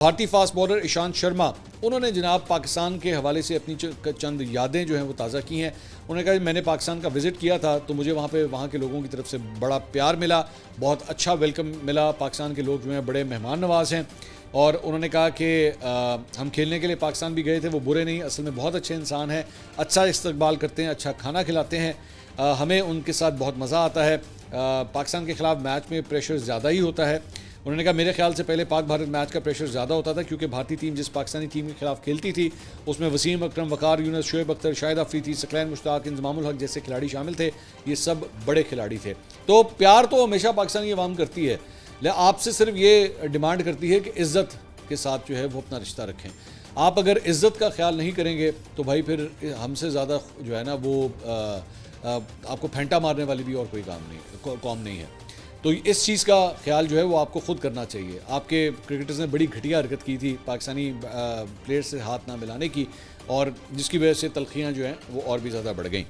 भारतीय fast bowler Ishant Sharma, उन्होंने जनाब पाकिस्तान के हवाले से अपनी चंद यादें जो हैं वो ताज़ा की हैं। उन्होंने कहा मैंने पाकिस्तान का विज़िट किया था तो मुझे वहाँ के लोगों की तरफ से बड़ा प्यार मिला, बहुत अच्छा वेलकम मिला। पाकिस्तान के लोग जो हैं बड़े मेहमान नवाज़ हैं और उन्होंने कहा कि हम खेलने के लिए पाकिस्तान भी गए थे, वो बुरे नहीं, असल में बहुत अच्छे इंसान हैं, अच्छा इस्तकबाल करते हैं, अच्छा खाना खिलाते हैं, हमें उनके साथ बहुत मज़ा आता है। पाकिस्तान के ख़िलाफ़ मैच में प्रेशर ज़्यादा ही होता है। उन्होंने कहा मेरे ख्याल से पहले पाक भारत मैच का प्रेशर ज़्यादा होता था क्योंकि भारतीय टीम जिस पाकिस्तानी टीम के खिलाफ खेलती थी उसमें वसीम अकरम, वकार यूनुस, शोएब अख्तर, शाहिद अफरीदी, सकलैन मुश्ताक, इंजमामुल हक जैसे खिलाड़ी शामिल थे। ये सब बड़े खिलाड़ी थे। तो प्यार तो हमेशा पाकिस्तानी अवाम करती है, लेकिन आपसे सिर्फ ये डिमांड करती है कि इज़्ज़त के साथ जो है वो अपना रिश्ता रखें। आप अगर इज़्ज़त का ख्याल नहीं करेंगे तो भाई फिर हमसे ज़्यादा जो है ना वो आपको फेंटा मारने वाली भी और कोई कौम नहीं है। तो इस चीज़ का ख्याल जो है वो आपको ख़ुद करना चाहिए। आपके क्रिकेटर्स ने बड़ी घटिया हरकत की थी पाकिस्तानी प्लेयर्स से हाथ ना मिलाने की, और जिसकी वजह से तलखियाँ जो हैं वो और भी ज़्यादा बढ़ गईं।